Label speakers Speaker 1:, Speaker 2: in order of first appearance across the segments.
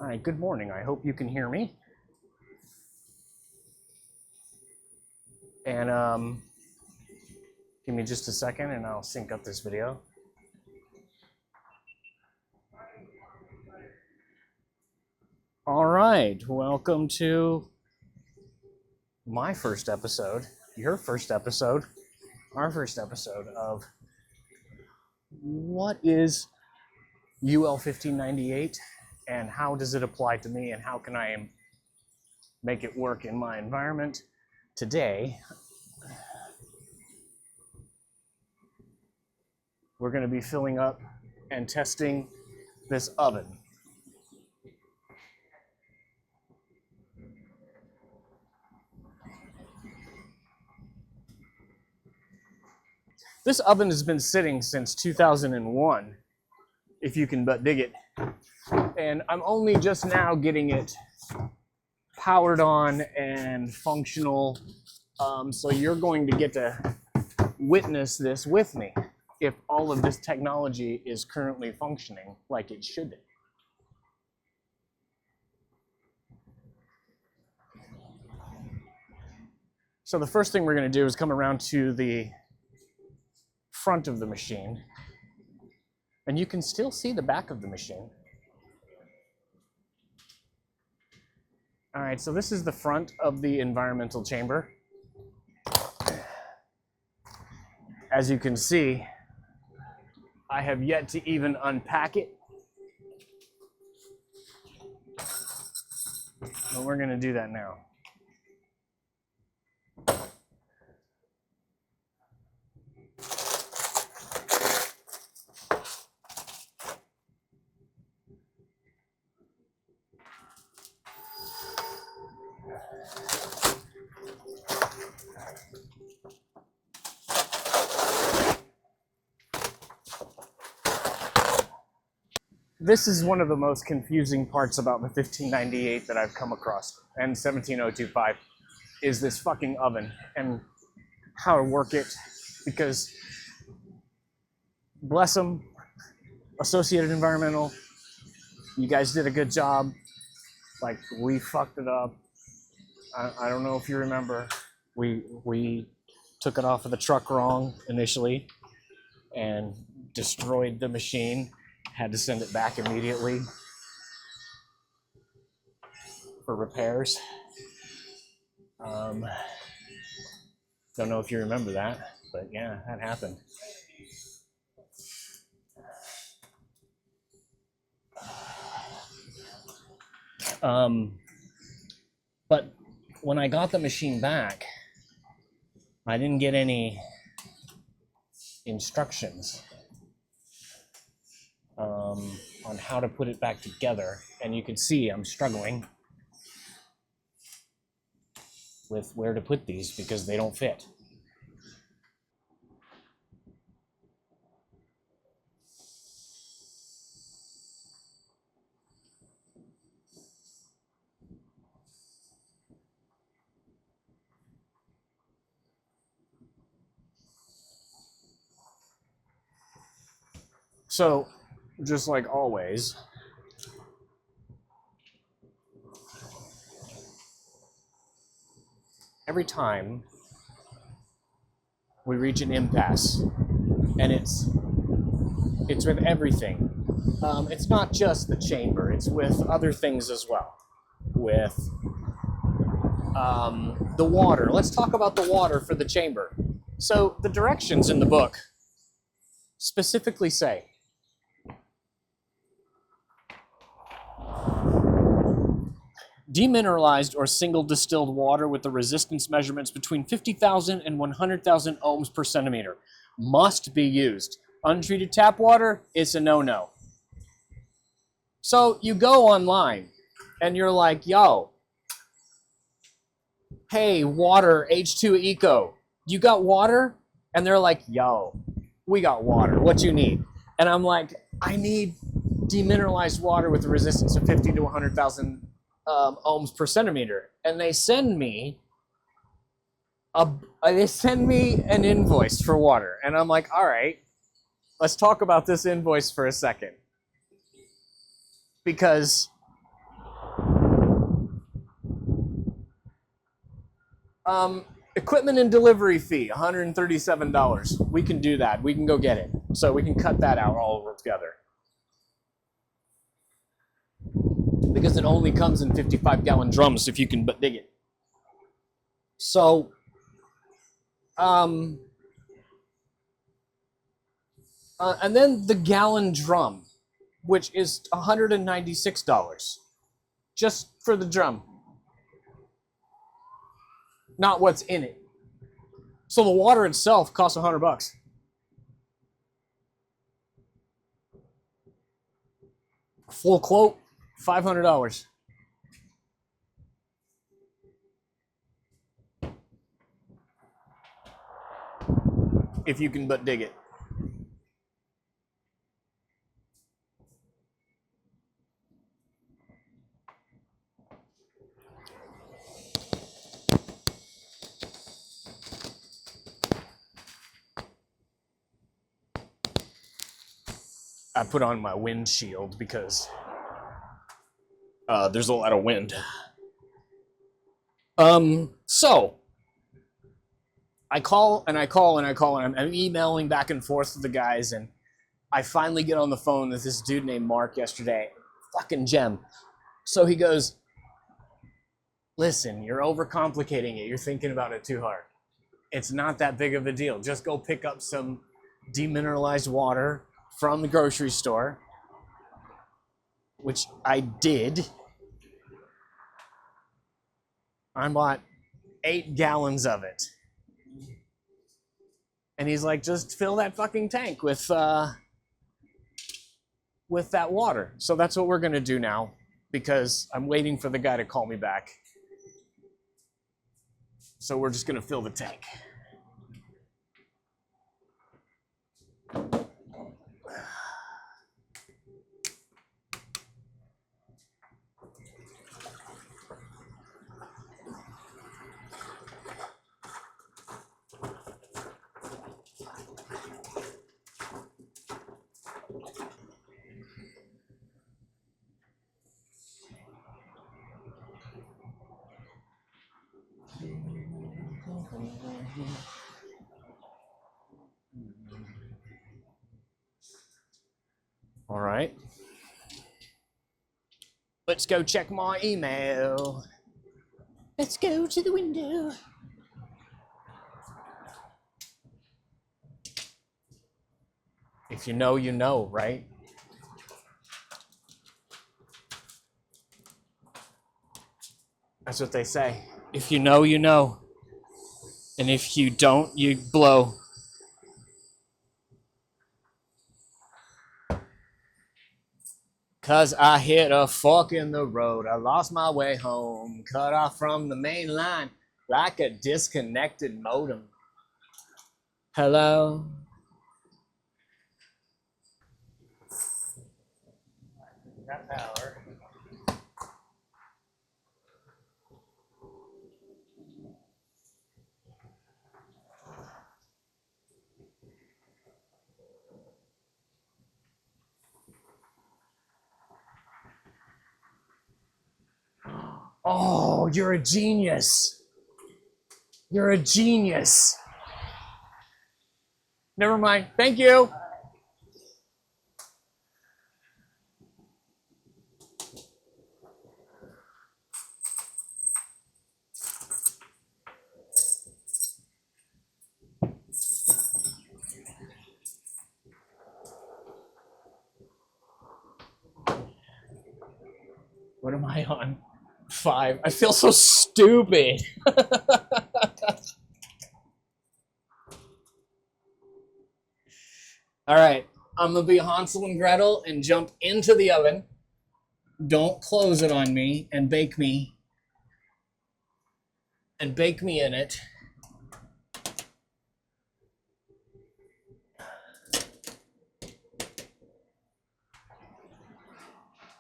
Speaker 1: Hi, good morning. I hope you can hear me. And give me just a second and I'll sync up this video. All right, welcome to my first episode, your first episode, our first episode of what is UL 1598 and how does it apply to me and how can I make it work in my environment. Today, we're going to be filling up and testing this oven. This oven has been sitting since 2001, if you can but dig it. And I'm only just now getting it powered on and functional. So you're going to get to witness this with me if all of this technology is currently functioning like it should. So the first thing we're going to do is come around to the front of the machine, and you can still see the back of the machine. All right, so this is the front of the environmental chamber. As you can see, I have yet to even unpack it. But we're going to do that now. This is one of the most confusing parts about the 1598 that I've come across, and 17025, is this fucking oven and how to work it, because bless them, Associated Environmental, you guys did a good job. Like, we fucked it up. I don't know if you remember, we took it off of the truck wrong initially and destroyed the machine. Had to send it back immediately for repairs. Don't know if you remember that, but yeah, that happened. But when I got the machine back, I didn't get any instructions on how to put it back together, and you can see I'm struggling with where to put these because they don't fit. So, just like always, every time we reach an impasse, and it's with everything. It's not just the chamber, it's with other things as well. With the water. Let's talk about the water for the chamber. So the directions in the book specifically say, demineralized or single distilled water with the resistance measurements between 50,000 and 100,000 ohms per centimeter must be used. Untreated tap water, it's a no-no. So you go online and you're like, yo, hey, water, H2 Eco, you got water? And they're like, yo, we got water, what you need? And I'm like, I need demineralized water with a resistance of 50 to 100,000 ohms per centimeter, and they send me an invoice for water, and I'm like, all right, let's talk about this invoice for a second, because Equipment and delivery fee, $137. We can do that. We can go get it. So we can cut that out all together. Because it only comes in 55-gallon drums if you can but dig it. So, and then the gallon drum, which is $196 just for the drum, not what's in it. So the water itself costs $100. Full quote, $500. If you can but dig it. I put on my windshield because there's a lot of wind. So I call and I call and I call and I'm emailing back and forth with the guys, and I finally get on the phone with this dude named Mark yesterday. Fucking gem. So he goes, listen, you're overcomplicating it. You're thinking about it too hard. It's not that big of a deal. Just go pick up some demineralized water from the grocery store, which I did. I bought 8 gallons of it. And he's like, just fill that fucking tank with that water. So that's what we're gonna do now, because I'm waiting for the guy to call me back. So we're just gonna fill the tank. All right. Let's go check my email. Let's go to the window. If you know, you know, right? That's what they say. If you know, you know. And if you don't, you blow. Cause I hit a fork in the road. I lost my way home. Cut off from the main line like a disconnected modem. Hello? Got power. Oh, you're a genius. You're a genius. Never mind. Thank you. What am I on? 5. I feel so stupid. All right, I'm gonna be Hansel and Gretel and jump into the oven. Don't close it on me and bake me. And bake me in it.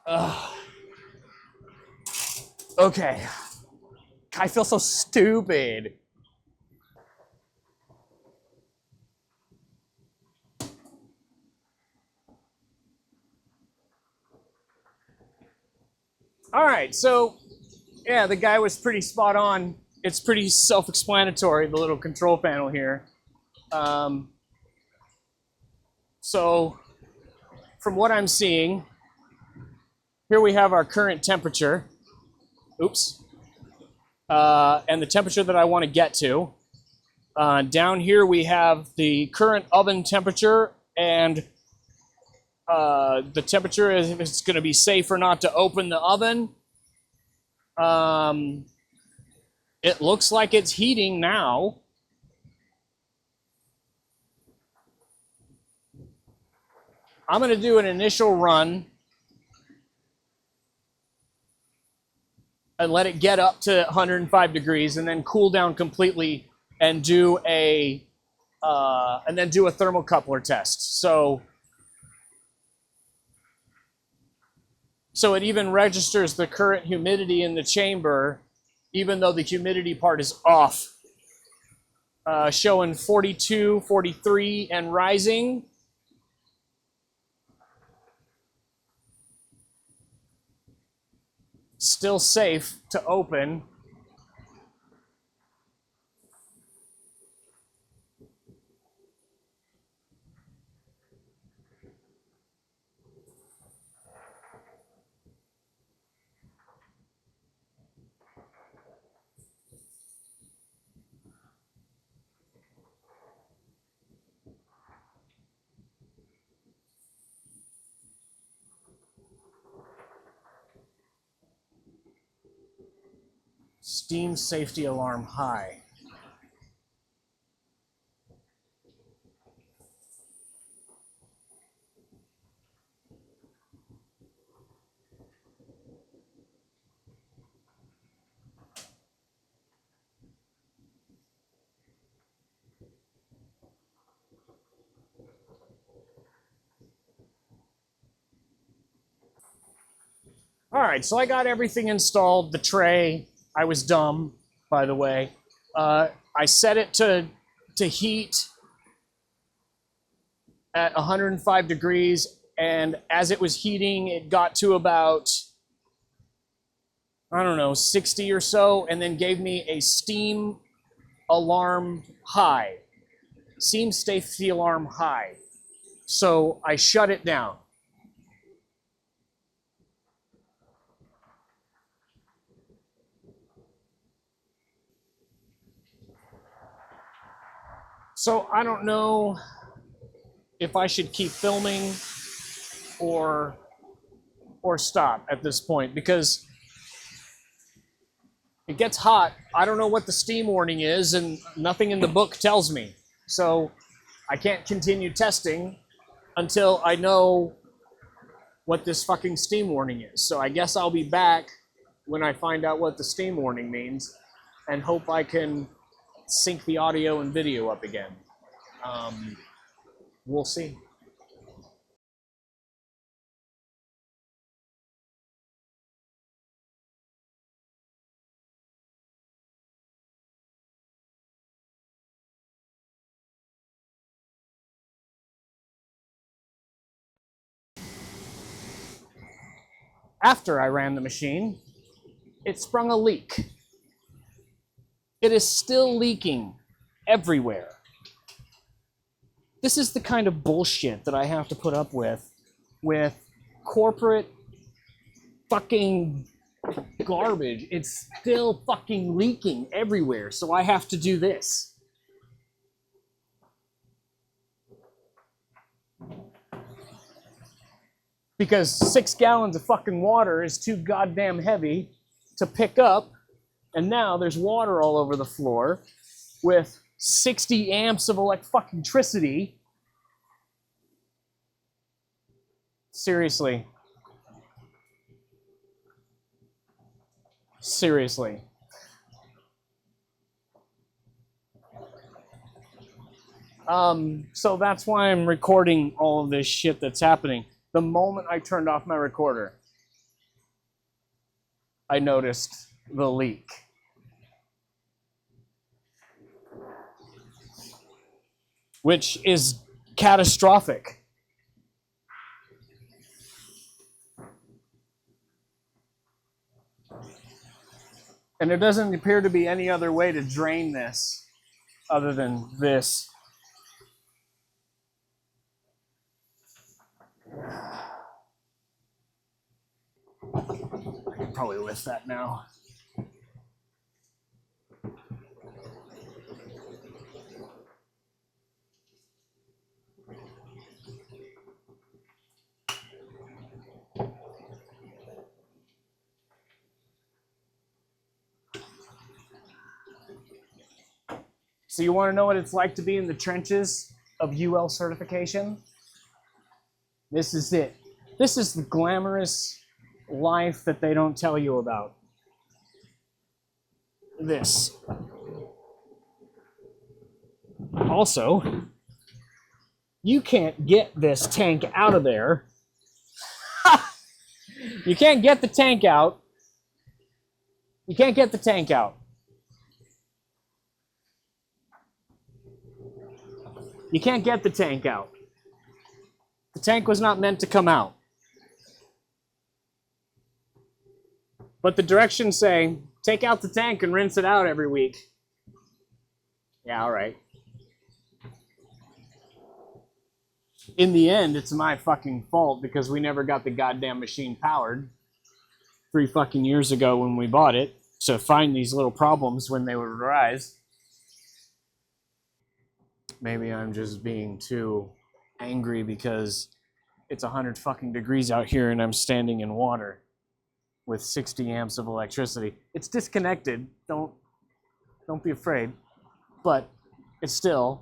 Speaker 1: Ugh. Okay. I feel so stupid. All right, so yeah, the guy was pretty spot on. it's pretty self-explanatory, the little control panel here. So from what I'm seeing, here we have our current temperature. Oops. And the temperature that I want to get to. Down here we have the current oven temperature and the temperature is if it's going to be safe or not to open the oven. It looks like it's heating now. I'm going to do an initial run and let it get up to 105 degrees and then cool down completely and do a thermocoupler test. So it even registers the current humidity in the chamber, even though the humidity part is off. Showing 42, 43, and rising. Still safe to open. Steam safety alarm high. All right, so I got everything installed, the tray. I was dumb, by the way. I set it to heat at 105 degrees, and as it was heating, it got to about, I don't know, 60 or so, and then gave me a steam alarm high. Steam safety alarm high. So I shut it down. So I don't know if I should keep filming or stop at this point because it gets hot. I don't know what the steam warning is and nothing in the book tells me. So I can't continue testing until I know what this fucking steam warning is. So I guess I'll be back when I find out what the steam warning means and hope I can sync the audio and video up again. We'll see. After I ran the machine, it sprung a leak. It is still leaking everywhere. This is the kind of bullshit that I have to put up with corporate fucking garbage. It's still fucking leaking everywhere, so I have to do this. Because 6 gallons of fucking water is too goddamn heavy to pick up, and now there's water all over the floor with 60 amps of electricity. Seriously. Seriously. So that's why I'm recording all of this shit that's happening. The moment I turned off my recorder, I noticed the leak. Which is catastrophic. And there doesn't appear to be any other way to drain this other than this. I can probably lift that now. So you want to know what it's like to be in the trenches of UL certification? This is it. This is the glamorous life that they don't tell you about. This. Also, you can't get this tank out of there. You can't get the tank out. You can't get the tank out. You can't get the tank out. The tank was not meant to come out. But the directions say, take out the tank and rinse it out every week. Yeah, all right. In the end, it's my fucking fault because we never got the goddamn machine powered 3 fucking years ago when we bought it to find these little problems when they would arise. Maybe I'm just being too angry because it's 100 fucking degrees out here and I'm standing in water with 60 amps of electricity. It's disconnected. Don't be afraid. But it's still.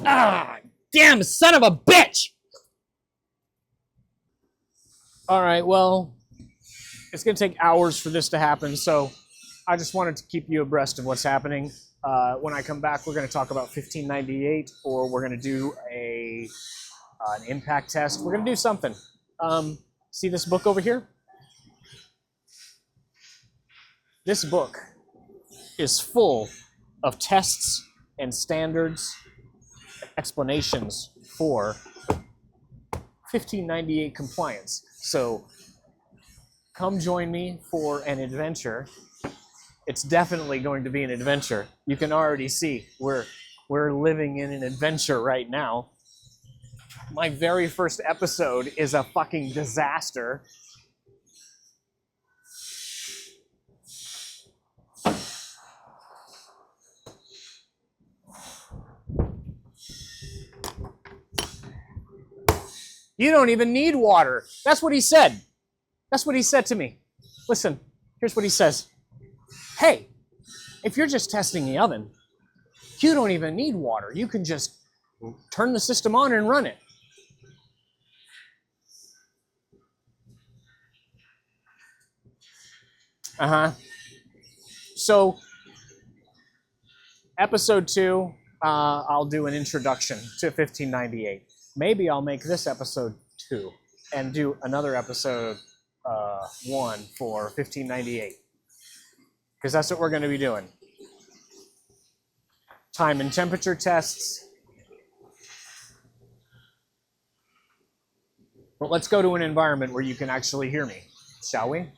Speaker 1: Ah, damn son of a bitch! All right, well, it's going to take hours for this to happen, so I just wanted to keep you abreast of what's happening. When I come back, we're going to talk about 1598, or we're going to do an impact test. We're going to do something. See this book over here? This book is full of tests and standards, explanations for 1598 compliance. So come join me for an adventure. It's definitely going to be an adventure. You can already see we're living in an adventure right now. My very first episode is a fucking disaster. You don't even need water. That's what he said. That's what he said to me. Listen, here's what he says. Hey, if you're just testing the oven, you don't even need water. You can just turn the system on and run it. So, episode 2, I'll do an introduction to 1598. Maybe I'll make this episode 2 and do another episode 1 for 1598. Because that's what we're going to be doing. Time and temperature tests. But let's go to an environment where you can actually hear me, shall we?